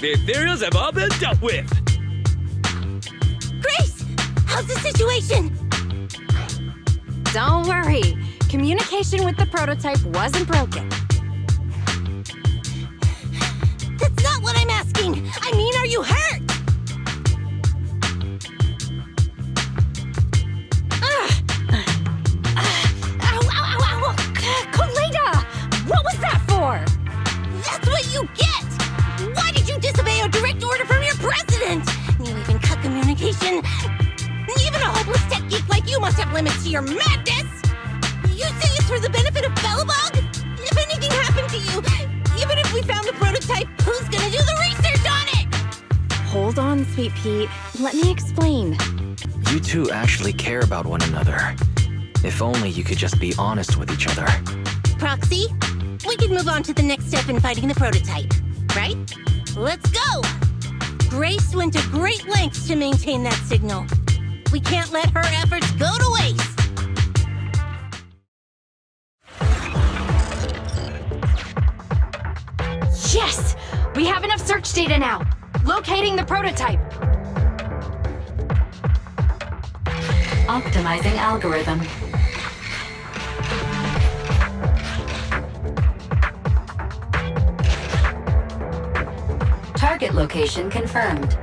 The ethereals have all been dealt with. Grace! How's the situation? Don't worry. Communication with the prototype wasn't broken. That's not what I'm asking! I mean, are you hurt? Ow! Kaleda! What was that for? That's what you get! Why did you disobey a direct order from your president? You even cut communication. Even a hopeless tech geek like you must have limits to your madness! You say it's for the benefit of Bellabog? If anything happened to you, even if we found the prototype, who's gonna do the research on it? Hold on, Sweet Pea. Let me explain. You two actually care about one another. If only you could just be honest with each other. Proxy, we can move on to the next step in fighting the prototype, right? Let's go! Grace went to great lengths to maintain that signal. We can't let her efforts go to waste! Yes! We have enough search data now. Locating the prototype. Optimizing algorithm. Target location confirmed.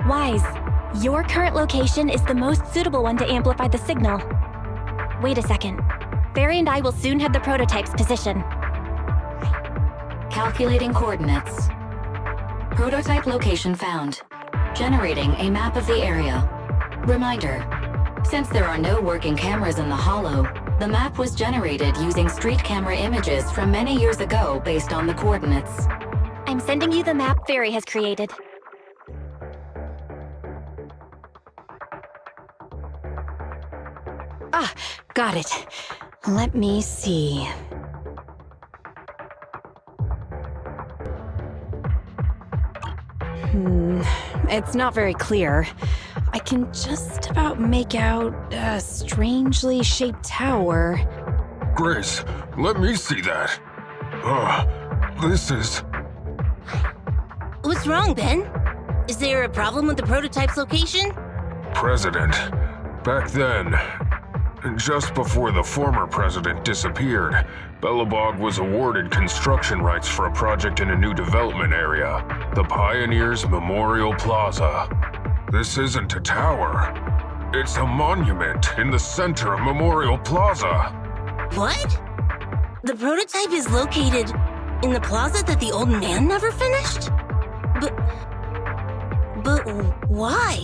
Wise, your current location is the most suitable one to amplify the signal. Wait a second. Barry and I will soon have the prototype's position. Calculating coordinates. Prototype location found. Generating a map of the area. Reminder, since there are no working cameras in the hollow, the map was generated using street camera images from many years ago based on the coordinates. I'm sending you the map Barry has created. Ah, got it. Let me see. It's not very clear. I can just about make out a strangely shaped tower. Grace, let me see that. This is... What's wrong, Ben? Is there a problem with the prototype's location? President. Back then, just before the former president disappeared, Bellabog was awarded construction rights for a project in a new development area, the Pioneers Memorial Plaza. This isn't a tower. It's a monument in the center of Memorial Plaza. What? The prototype is located in the plaza that the old man never finished? But why?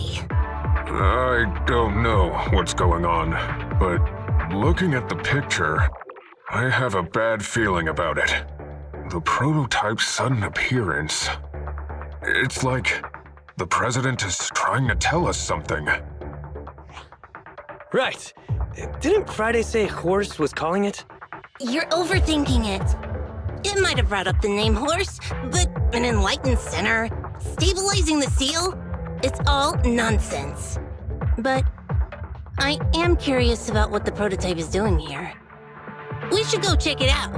I don't know what's going on, but looking at the picture, I have a bad feeling about it. The prototype's sudden appearance. It's like the president is trying to tell us something. Right. Didn't Friday say Horse was calling it? You're overthinking it. It might have brought up the name Horse, but an enlightened center, stabilizing the seal, it's all nonsense. But I am curious about what the prototype is doing here. We should go check it out.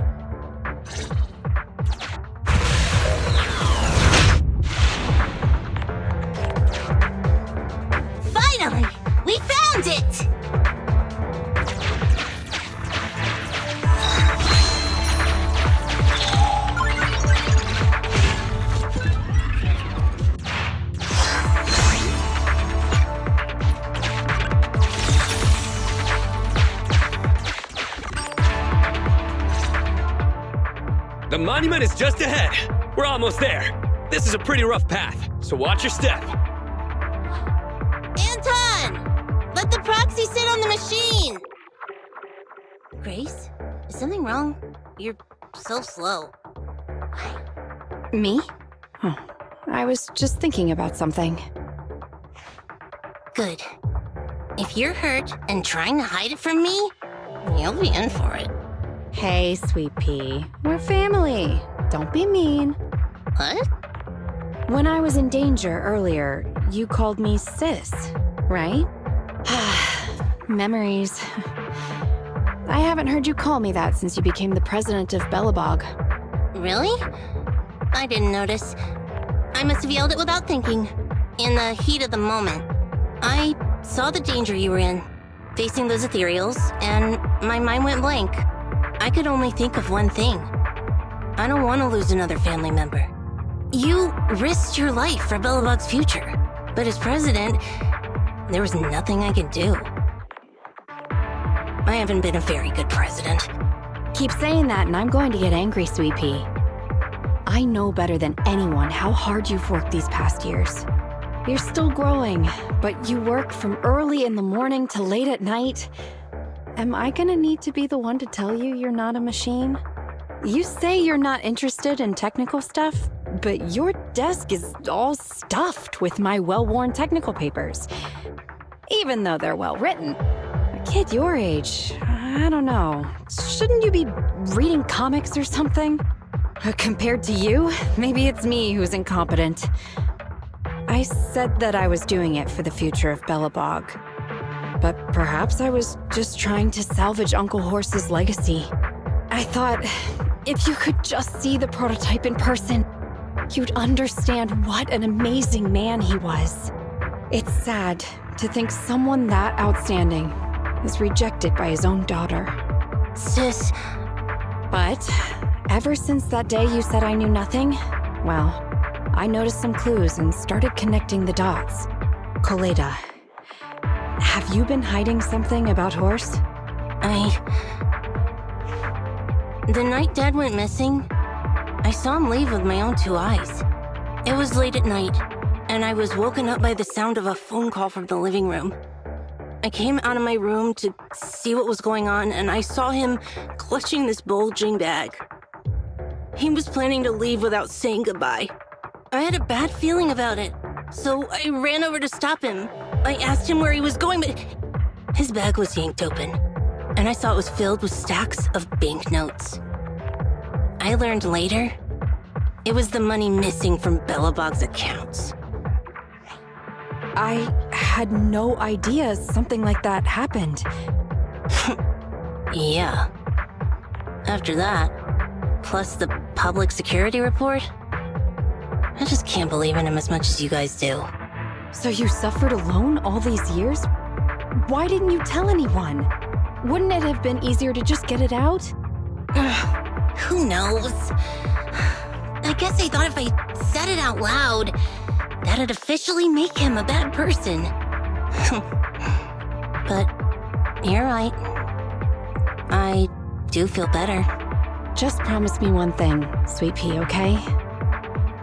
Finally! We found it! The monument is just ahead. We're almost there. This is a pretty rough path, so watch your step. Anton! Let the proxy sit on the machine! Grace? Is something wrong? You're so slow. Me? Oh, I was just thinking about something. Good. If you're hurt and trying to hide it from me, you'll be in for it. Hey, Sweet Pea. We're family. Don't be mean. What? When I was in danger earlier, you called me sis, right? Memories. I haven't heard you call me that since you became the president of Belobog. Really? I didn't notice. I must have yelled it without thinking. In the heat of the moment. I saw the danger you were in, facing those ethereals, and my mind went blank. I could only think of one thing. I don't want to lose another family member. You risked your life for Belobog's future, but as president, there was nothing I could do. I haven't been a very good president. Keep saying that and I'm going to get angry, Sweet Pea. I know better than anyone how hard you've worked these past years. You're still growing, but you work from early in the morning to late at night. Am I gonna need to be the one to tell you you're not a machine? You say you're not interested in technical stuff, but your desk is all stuffed with my well-worn technical papers. Even though they're well-written. A kid your age, I don't know. Shouldn't you be reading comics or something? Compared to you, maybe it's me who's incompetent. I said that I was doing it for the future of Belobog. But perhaps I was just trying to salvage Uncle Horse's legacy. I thought, if you could just see the prototype in person, you'd understand what an amazing man he was. It's sad to think someone that outstanding is rejected by his own daughter. Sis. But ever since that day you said I knew nothing, well, I noticed some clues and started connecting the dots. Koleda, have you been hiding something about Horse? The night Dad went missing, I saw him leave with my own 2 eyes. It was late at night, and I was woken up by the sound of a phone call from the living room. I came out of my room to see what was going on, and I saw him clutching this bulging bag. He was planning to leave without saying goodbye. I had a bad feeling about it, so I ran over to stop him. I asked him where he was going, but his bag was yanked open, and I saw it was filled with stacks of banknotes. I learned later, it was the money missing from Belobog's accounts. I had no idea something like that happened. Yeah. After that, plus the public security report, I just can't believe in him as much as you guys do. So you suffered alone all these years? Why didn't you tell anyone? Wouldn't it have been easier to just get it out? Who knows? I guess I thought if I said it out loud, that'd officially make him a bad person. But you're right. I do feel better. Just promise me one thing, Sweet Pea, okay?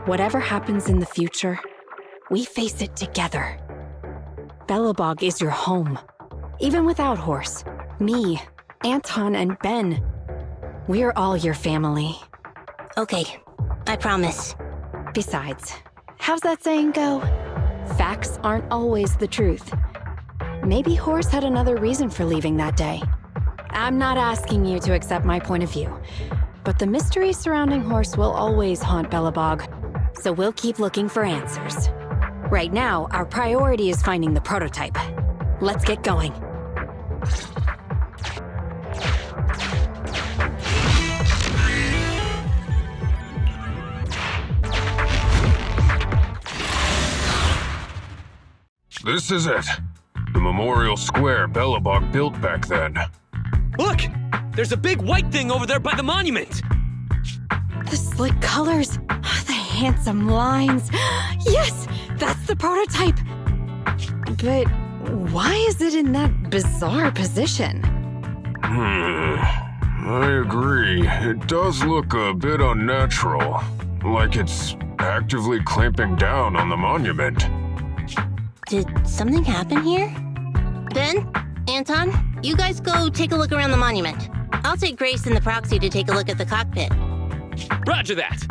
Whatever happens in the future, we face it together. Belobog is your home. Even without Horse, me, Anton, and Ben, we're all your family. Okay, I promise. Besides, how's that saying go? Facts aren't always the truth. Maybe Horse had another reason for leaving that day. I'm not asking you to accept my point of view, but the mystery surrounding Horse will always haunt Belobog, so we'll keep looking for answers. Right now, our priority is finding the prototype. Let's get going. This is it. The memorial square Belobog built back then. Look! There's a big white thing over there by the monument! The slick colors, the handsome lines. Yes, that's the prototype. But why is it in that bizarre position? I agree. It does look a bit unnatural. Like it's actively clamping down on the monument. Did something happen here? Ben? Anton? You guys go take a look around the monument. I'll take Grace and the proxy to take a look at the cockpit. Roger that!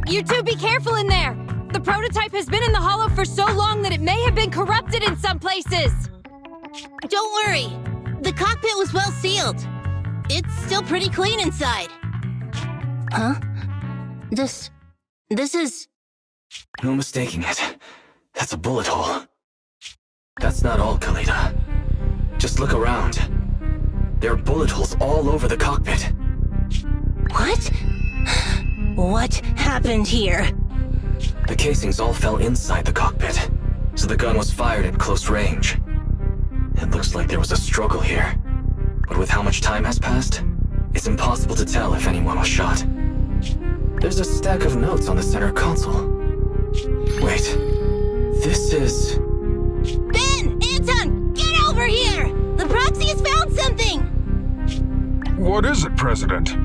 You two be careful in there! The prototype has been in the hollow for so long that it may have been corrupted in some places! Don't worry. The cockpit was well sealed. It's still pretty clean inside. Huh? This is... No mistaking it. That's a bullet hole. That's not all, Kaleda. Just look around. There are bullet holes all over the cockpit. What? What happened here? The casings all fell inside the cockpit, so the gun was fired at close range. It looks like there was a struggle here, but with how much time has passed, it's impossible to tell if anyone was shot. There's a stack of notes on the center console. Wait, this is... Ben! Anton! Get over here! The proxy has found something! What is it, President?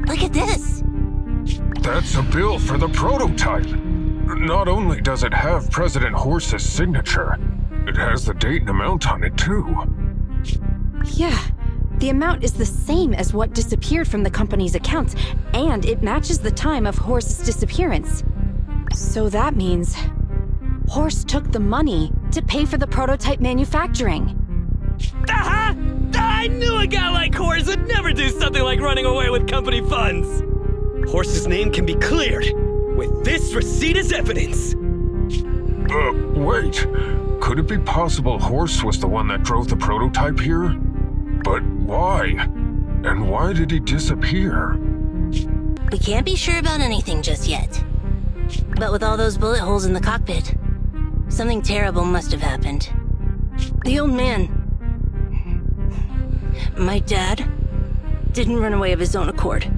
Look at this! That's a bill for the prototype. Not only does it have President Horse's signature, it has the date and amount on it, too. Yeah, the amount is the same as what disappeared from the company's accounts, and it matches the time of Horse's disappearance. So that means Horse took the money to pay for the prototype manufacturing. Aha! I knew a guy like Horse would never do something like running away with company funds. Horse's name can be cleared with this receipt as evidence. Wait. Could it be possible Horse was the one that drove the prototype here? But why? And why did he disappear? We can't be sure about anything just yet. But with all those bullet holes in the cockpit, something terrible must have happened. The old man, my dad, didn't run away of his own accord.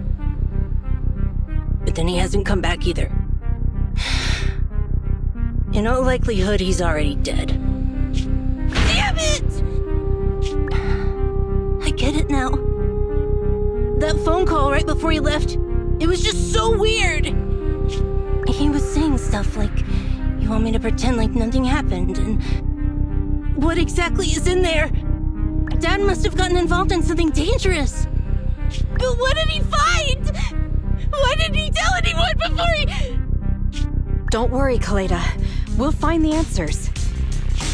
But then he hasn't come back either. In all likelihood, he's already dead. Damn it! I get it now. That phone call right before he left, it was just so weird. He was saying stuff like, you want me to pretend like nothing happened, and what exactly is in there? Dad must have gotten involved in something dangerous. But what did he find? Why didn't he tell anyone before he... Don't worry, Kaleda. We'll find the answers.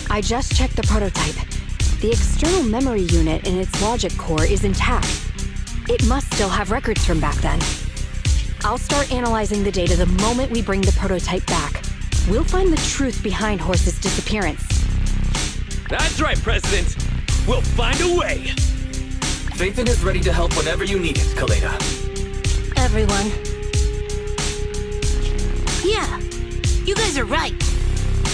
I just checked the prototype. The external memory unit in its logic core is intact. It must still have records from back then. I'll start analyzing the data the moment we bring the prototype back. We'll find the truth behind Horse's disappearance. That's right, President. We'll find a way. Phaethon is ready to help whenever you need it, Kaleda. Everyone. Yeah, you guys are right.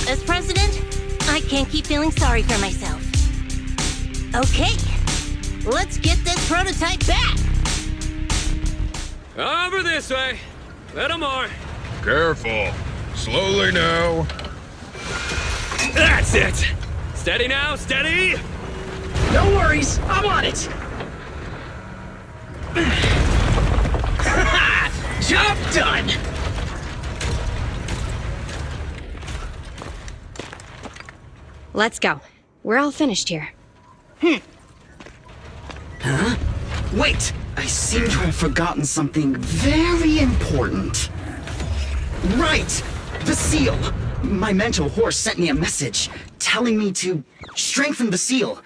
As president, I can't keep feeling sorry for myself. Okay, let's get this prototype back. Over this way. Little more. Careful. Slowly now. That's it. Steady now, steady. No worries, I'm on it! Job done! Let's go. We're all finished here. Huh? Wait! I seem to have forgotten something very important. Right! The seal! My mentor Horse sent me a message telling me to strengthen the seal.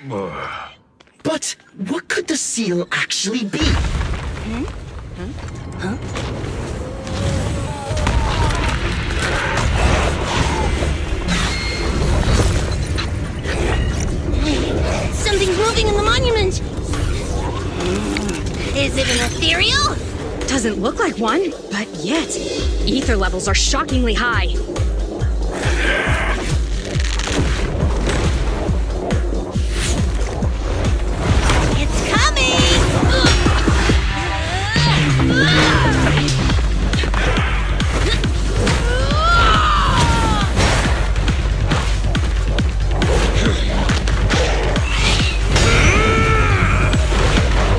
But what could the seal actually be? Something's moving in the monument. Is it an ethereal? Doesn't look like one, but yet, ether levels are shockingly high. It's coming!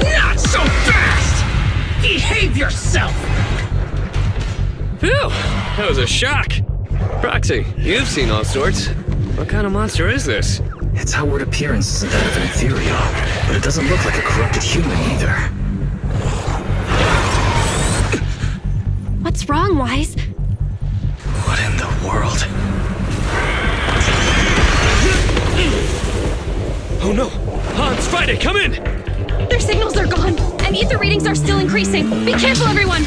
Not so fast! Behave yourself! Phew, that was a shock. Proxy, you've seen all sorts. What kind of monster is this? Its outward appearance isn't that of an ethereal, but it doesn't look like a corrupted human either. What's wrong, Wise? What in the world? Oh no! Hans, Friday, come in! Their signals are gone, and ether readings are still increasing. Be careful, everyone!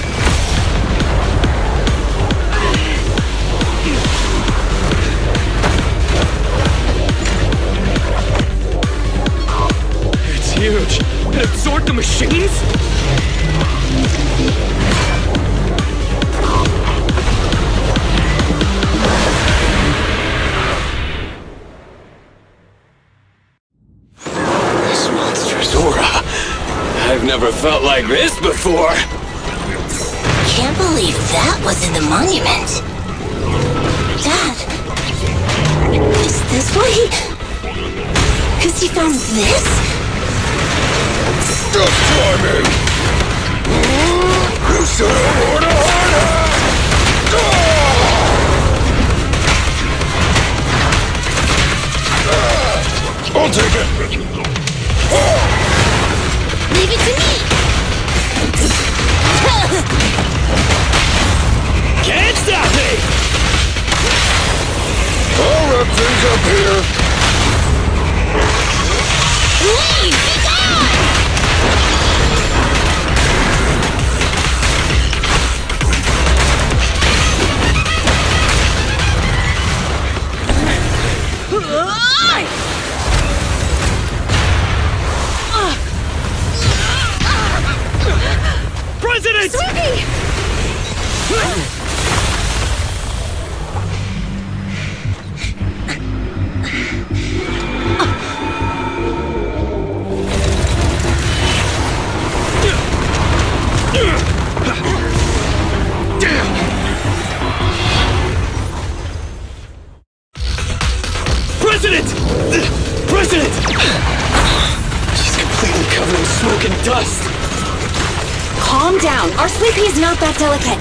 the machines? This monstrous aura. I've never felt like this before. Can't believe that was in the monument. Dad, is this why he... Because he found this? Just try me! You said I want to hide it! I'll take it! Leave it to me! Can't stop me! I'll wrap things up here! Leave! Be gone! President! Sweepy! President! President! She's completely covered in smoke and dust. Calm down. Our Sleepy is not that delicate.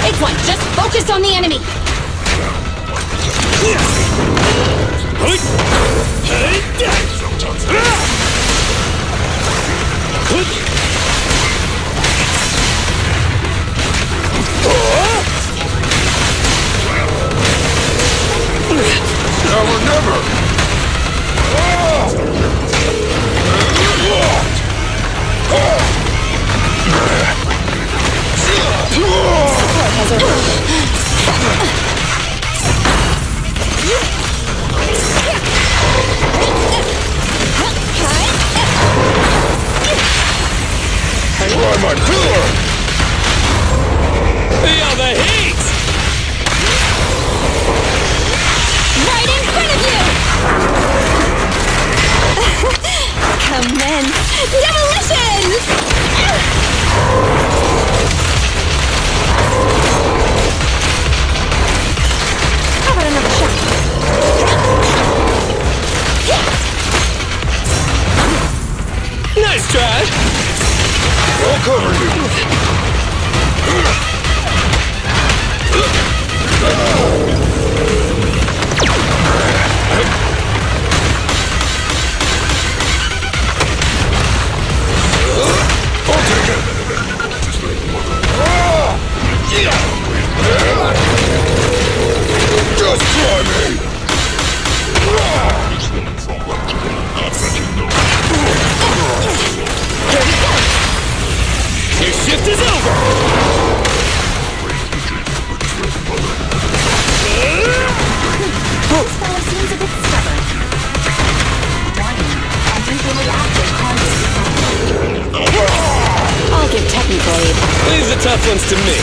Big one, just focus on the enemy. Now or never! Try my pillar! Feel the heat! Right in front of you! Commence demolition! How about another shot? Nice try! I'll cover you! I'll take it! Just try me! Your shift is over! This fellow seems a bit stubborn. Warning, unusually active conduit. I'll give technical aid. Leave the tough ones to me.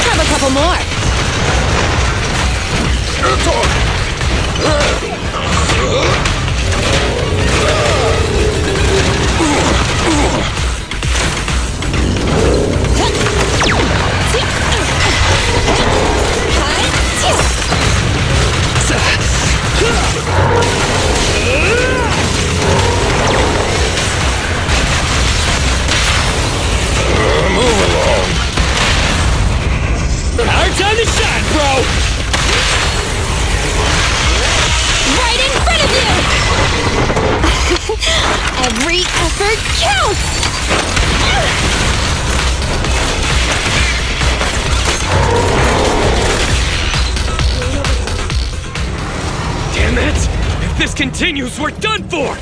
Have a couple more. It's on! Move along. Our time to shine, bro! Right in front of you! Every effort counts! Damn it! If this continues, we're done for!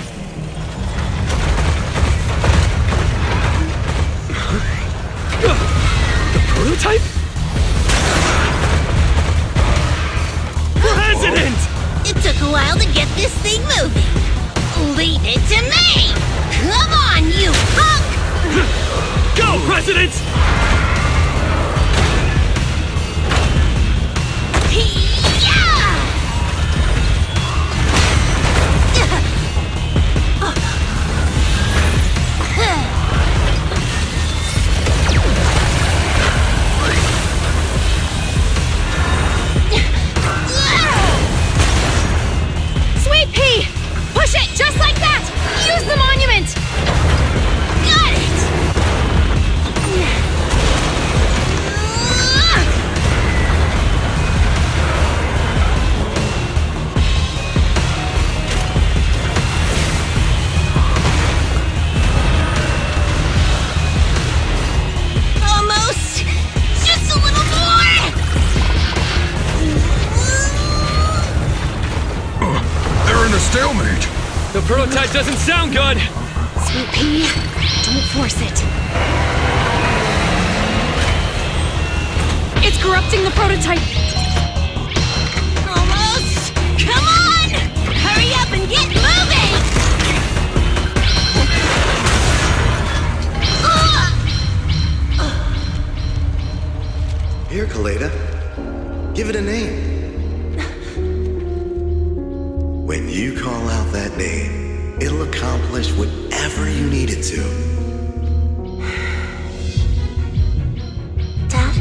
The prototype? President! It took a while to President! Sweet pea! Push it just like that! Use the monument! Got it! Almost! Just a little more! They're in a stalemate. The prototype doesn't sound good! Sweet pea, don't force it. It's corrupting the prototype. Almost! Come on! Hurry up and get moving! Here, Kaleda. Give it a name. When you call out that name, it'll accomplish whatever you need it to. Dad,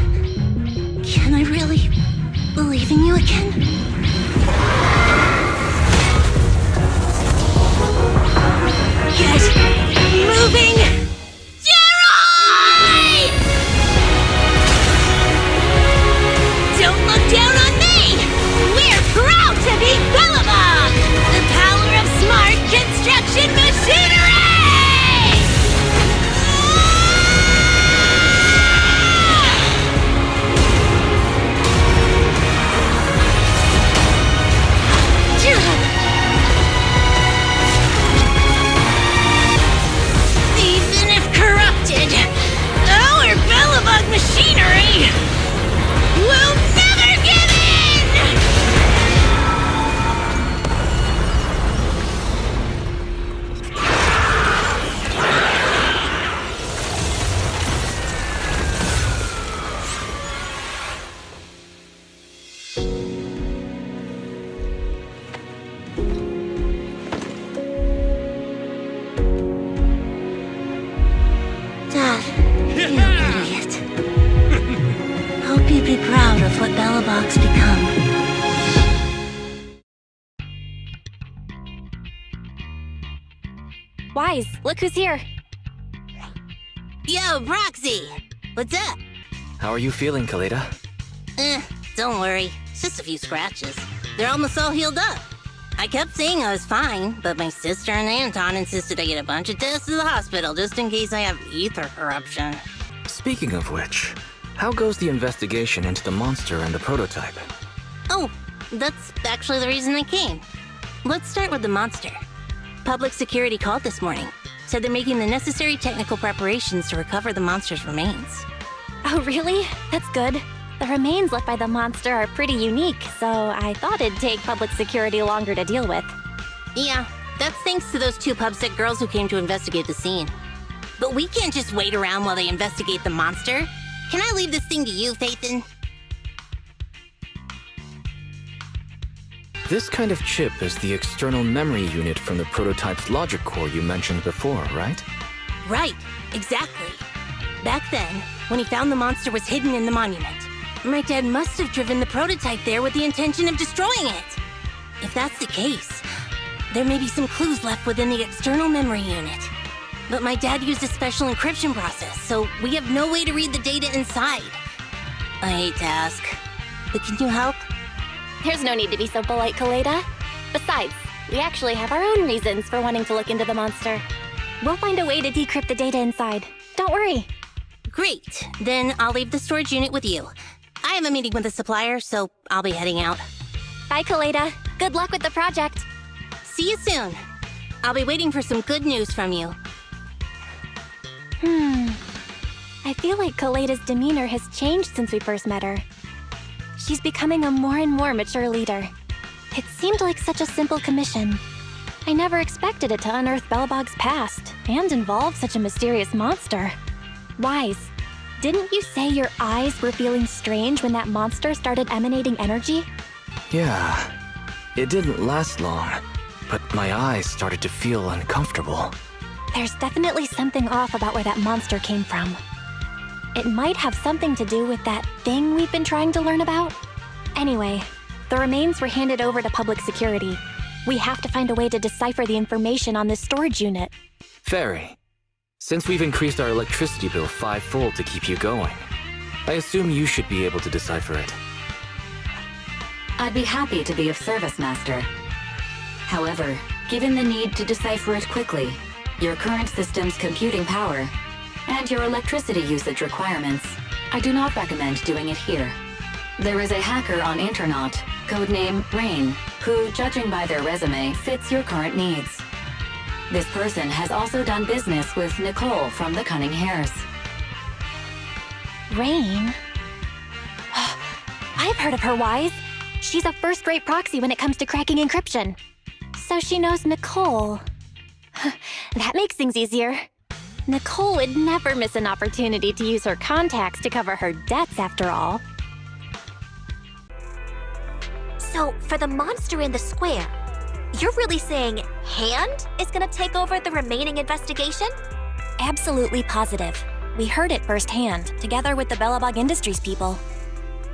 can I really believe in you again? Get moving! Geroy! Don't look down on me! We're proud to be Bellabog! The power of smart construction machinery! Even if corrupted, our Bellabog machinery will never give in! Dad, you idiot. Hope you'd be proud of what Bellabog's become. Wise, look who's here. Yo, Proxy! What's up? How are you feeling, Kaleda? Don't worry. It's just a few scratches. They're almost all healed up. I kept saying I was fine, but my sister and Anton insisted I get a bunch of tests to the hospital just in case I have ether corruption. Speaking of which, how goes the investigation into the monster and the prototype? Oh, that's actually the reason I came. Let's start with the monster. Public security called this morning. Said they're making the necessary technical preparations to recover the monster's remains. Oh, really? That's good. The remains left by the monster are pretty unique, so I thought it'd take public security longer to deal with. Yeah, that's thanks to those two pubsec girls who came to investigate the scene. But we can't just wait around while they investigate the monster. Can I leave this thing to you, Phaethon? This kind of chip is the external memory unit from the prototype's logic core you mentioned before, right? Right, exactly. Back then, when he found the monster was hidden in the monument, my dad must have driven the prototype there with the intention of destroying it. If that's the case, there may be some clues left within the external memory unit. But my dad used a special encryption process, so we have no way to read the data inside. I hate to ask, but can you help? There's no need to be so polite, Kaleda. Besides, we actually have our own reasons for wanting to look into the monster. We'll find a way to decrypt the data inside. Don't worry. Great, then I'll leave the storage unit with you. I have a meeting with the supplier, so I'll be heading out. Bye, Kaleda. Good luck with the project. See you soon. I'll be waiting for some good news from you. I feel like Kaleda's demeanor has changed since we first met her. She's becoming a more and more mature leader. It seemed like such a simple commission. I never expected it to unearth Bellabog's past and involve such a mysterious monster. Wise, Didn't you say your eyes were feeling strange when that monster started emanating energy? Yeah, it didn't last long, but my eyes started to feel uncomfortable. There's definitely something off about where that monster came from. It might have something to do with that thing we've been trying to learn about. Anyway, the remains were handed over to public security. We have to find a way to decipher the information on this storage unit. Fairy, since we've increased our electricity bill 5-fold to keep you going, I assume you should be able to decipher it. I'd be happy to be of service, Master. However, given the need to decipher it quickly, your current system's computing power, and your electricity usage requirements, I do not recommend doing it here. There is a hacker on Internaut, codename Rain, who, judging by their resume, fits your current needs. This person has also done business with Nicole from the Cunning Hares. Rain? I've heard of her, Wise. She's a first-rate proxy when it comes to cracking encryption. So she knows Nicole. That makes things easier. Nicole would never miss an opportunity to use her contacts to cover her debts, after all. So, for the monster in the square, you're really saying Hand is gonna take over the remaining investigation? Absolutely positive. We heard it firsthand, together with the Bellabog Industries people.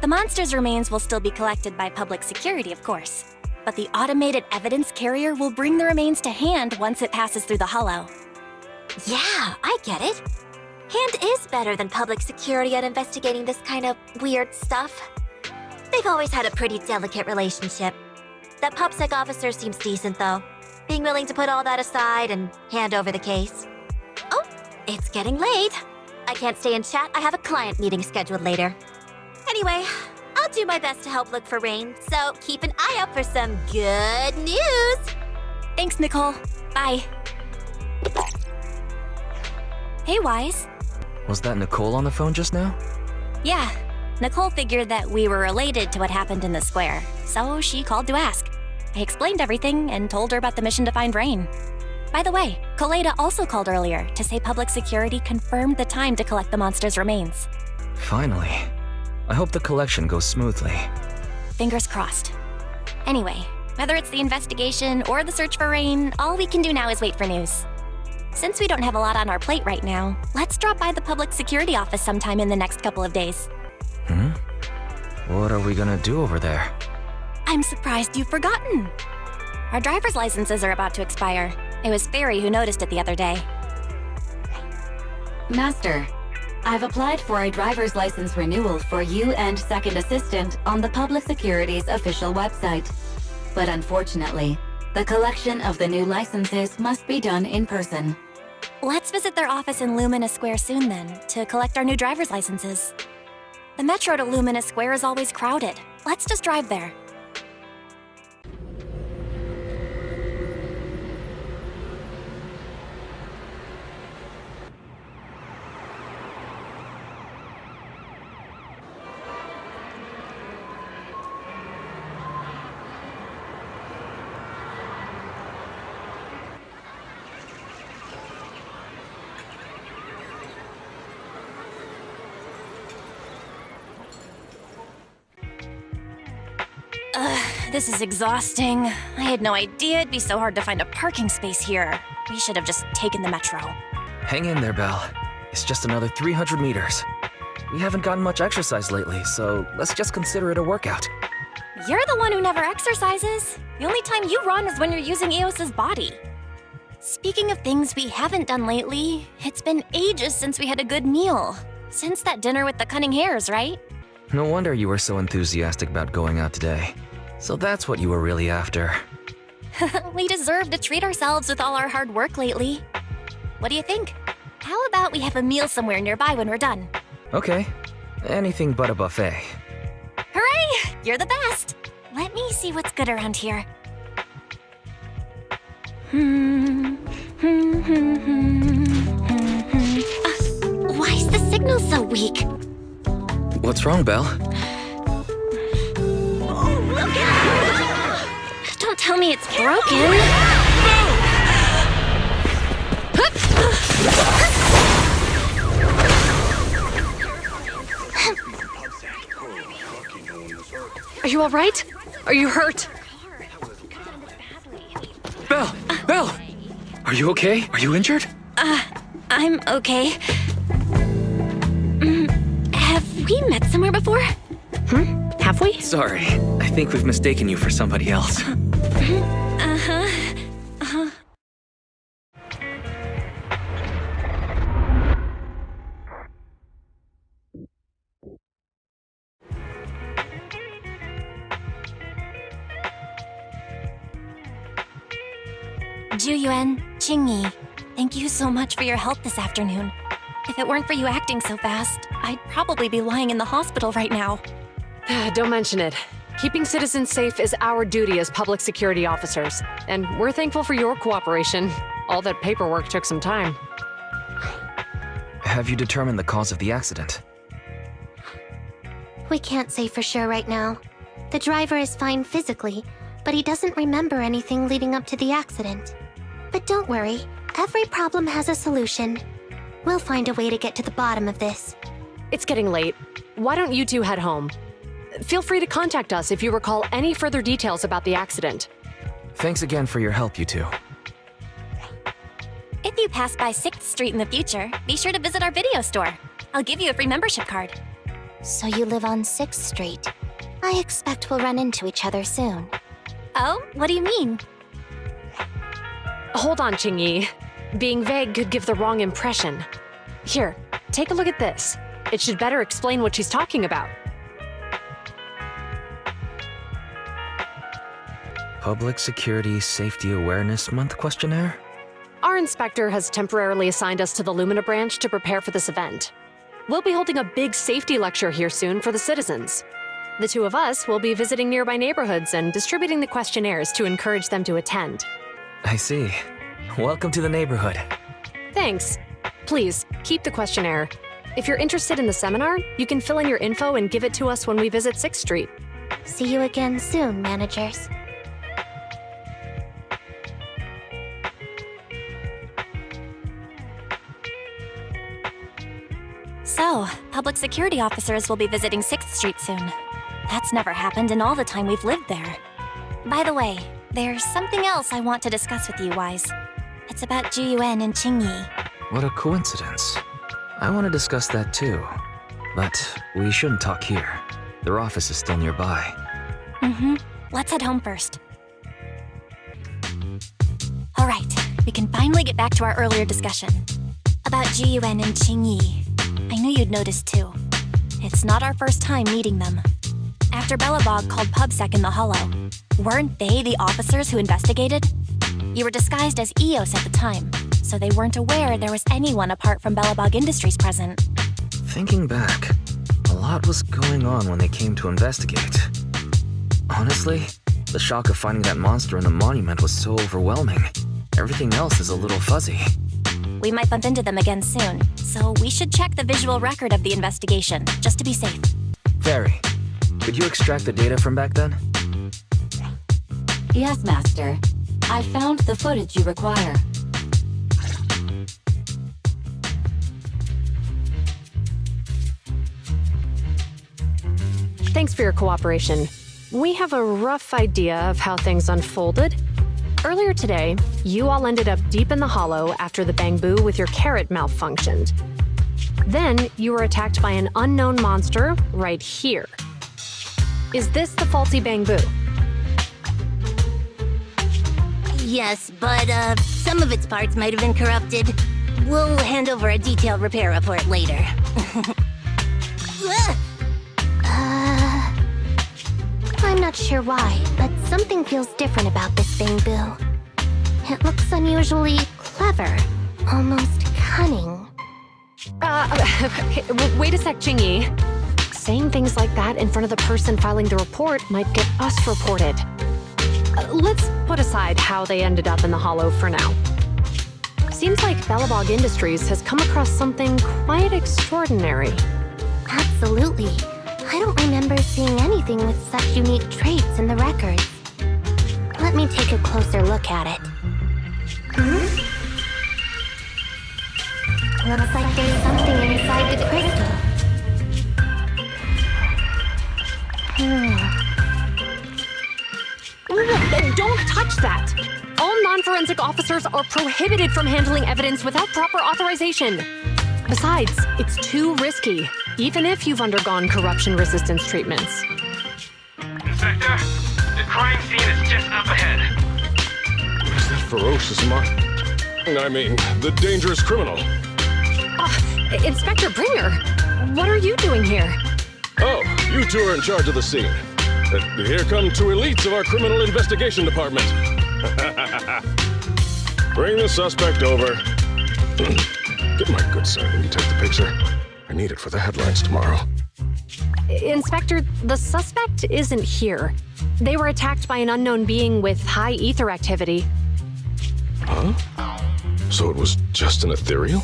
The monster's remains will still be collected by public security, of course. But the automated evidence carrier will bring the remains to Hand once it passes through the hollow. Yeah, I get it. Hand is better than public security at investigating this kind of weird stuff. They've always had a pretty delicate relationship. That PubSec officer seems decent, though, being willing to put all that aside and hand over the case. Oh, it's getting late. I can't stay and chat. I have a client meeting scheduled later. Anyway, I'll do my best to help look for Rain, so keep an eye out for some good news. Thanks, Nicole. Bye. Hey, Wise. Was that Nicole on the phone just now? Yeah, Nicole figured that we were related to what happened in the square, so she called to ask. I explained everything and told her about the mission to find Rain. By the way, Koleda also called earlier to say public security confirmed the time to collect the monster's remains. Finally. I hope the collection goes smoothly. Fingers crossed. Anyway, whether it's the investigation or the search for Rain, all we can do now is wait for news. Since we don't have a lot on our plate right now, let's drop by the public security office sometime in the next couple of days. What are we gonna do over there? I'm surprised you've forgotten. Our driver's licenses are about to expire. It was Fairy who noticed it the other day. Master, I've applied for a driver's license renewal for you and Second Assistant on the Public Security's official website. But unfortunately, the collection of the new licenses must be done in person. Let's visit their office in Lumina Square soon then, to collect our new driver's licenses. The metro to Lumina Square is always crowded. Let's just drive there. This is exhausting. I had no idea it'd be so hard to find a parking space here. We should have just taken the metro. Hang in there, Belle. It's just another 300 meters. We haven't gotten much exercise lately, so let's just consider it a workout. You're the one who never exercises. The only time you run is when you're using Eos's body. Speaking of things we haven't done lately, it's been ages since we had a good meal. Since that dinner with the Cunning Hares, right? No wonder you were so enthusiastic about going out today. So that's what you were really after. We deserve to treat ourselves with all our hard work lately. What do you think? How about we have a meal somewhere nearby when we're done? Okay. Anything but a buffet. Hooray! You're the best! Let me see what's good around here. Why is the signal so weak? What's wrong, Belle? Don't tell me it's broken. you all right? Are you hurt? Belle! Are you okay? Are you injured? I'm okay. Have we met somewhere before? Have we? Sorry, I think we've mistaken you for somebody else. Juyuan, Qingyi, thank you so much for your help this afternoon. If it weren't for you acting so fast, I'd probably be lying in the hospital right now. Don't mention it. Keeping citizens safe is our duty as public security officers, and we're thankful for your cooperation. All that paperwork took some time. Have you determined the cause of the accident? We can't say for sure right now. The driver is fine physically, but he doesn't remember anything leading up to the accident. But don't worry, every problem has a solution. We'll find a way to get to the bottom of this. It's getting late. Why don't you two head home? Feel free to contact us if you recall any further details about the accident. Thanks again for your help, you two. If you pass by 6th Street in the future, be sure to visit our video store. I'll give you a free membership card. So you live on 6th Street. I expect we'll run into each other soon. Oh, what do you mean? Hold on, Qingyi. Being vague could give the wrong impression. Here, take a look at this. It should better explain what she's talking about. Public Security Safety Awareness Month questionnaire? Our inspector has temporarily assigned us to the Lumina branch to prepare for this event. We'll be holding a big safety lecture here soon for the citizens. The two of us will be visiting nearby neighborhoods and distributing the questionnaires to encourage them to attend. I see. Welcome to the neighborhood. Thanks. Please, keep the questionnaire. If you're interested in the seminar, you can fill in your info and give it to us when we visit 6th Street. See you again soon, managers. So, public security officers will be visiting 6th Street soon. That's never happened in all the time we've lived there. By the way, there's something else I want to discuss with you, Wise. It's about Juyuan and Qingyi. What a coincidence. I want to discuss that too. But we shouldn't talk here. Their office is still nearby. Let's head home first. Alright, we can finally get back to our earlier discussion. About Juyuan and Qingyi. I knew you'd noticed too. It's not our first time meeting them. After Belobog called PubSec in the Hollow, weren't they the officers who investigated? You were disguised as EOS at the time, so they weren't aware there was anyone apart from Belobog Industries present. Thinking back, a lot was going on when they came to investigate. Honestly, the shock of finding that monster in the monument was so overwhelming. Everything else is a little fuzzy. We might bump into them again soon, so we should check the visual record of the investigation, just to be safe. Very. Could you extract the data from back then? Yes, Master. I found the footage you require. Thanks for your cooperation. We have a rough idea of how things unfolded. Earlier today, you all ended up deep in the hollow after the bamboo with your carrot malfunctioned. Then, you were attacked by an unknown monster right here. Is this the faulty bamboo? Yes, but some of its parts might have been corrupted. We'll hand over a detailed repair report later. I'm not sure why, but something feels different about this bamboo. It looks unusually clever, almost cunning. Wait a sec, Qingyi. Saying things like that in front of the person filing the report might get us reported. Let's put aside how they ended up in the hollow for now. Seems like Belobog Industries has come across something quite extraordinary. Absolutely. I don't remember seeing anything with such unique traits in the records. Let me take a closer look at it. Looks like there's something inside the crystal. Don't touch that! All non-forensic officers are prohibited from handling evidence without proper authorization. Besides, it's too risky, even if you've undergone corruption resistance treatments. Inspector, the crime scene is just up ahead. Is that ferocious the dangerous criminal? Inspector Bringer, what are you doing here? Oh, you two are in charge of the scene. Here come two elites of our criminal investigation department. Bring the suspect over. Get my good sir, will you take the picture? I need it for the headlines tomorrow. Inspector, the suspect isn't here. They were attacked by an unknown being with high ether activity. Huh? So it was just an ethereal?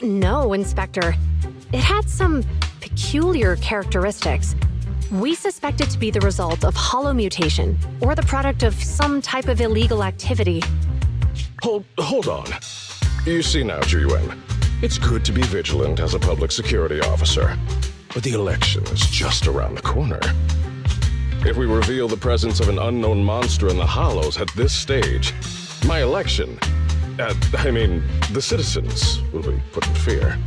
No, Inspector. It had some peculiar characteristics. We suspect it to be the result of hollow mutation, or the product of some type of illegal activity. Hold on. You see now, Geroy, it's good to be vigilant as a public security officer, but the election is just around the corner. If we reveal the presence of an unknown monster in the Hollows at this stage, my election, the citizens will be put in fear.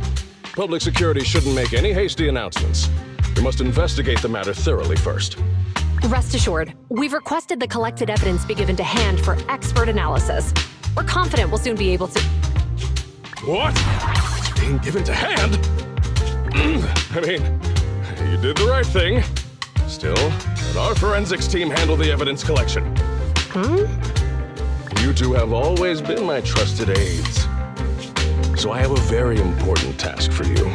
Public security shouldn't make any hasty announcements. We must investigate the matter thoroughly first. Rest assured, we've requested the collected evidence be given to hand for expert analysis. We're confident we'll soon be able to... What? It's being given to hand? You did the right thing. Still, let our forensics team handle the evidence collection. You two have always been my trusted aides. So I have a very important task for you.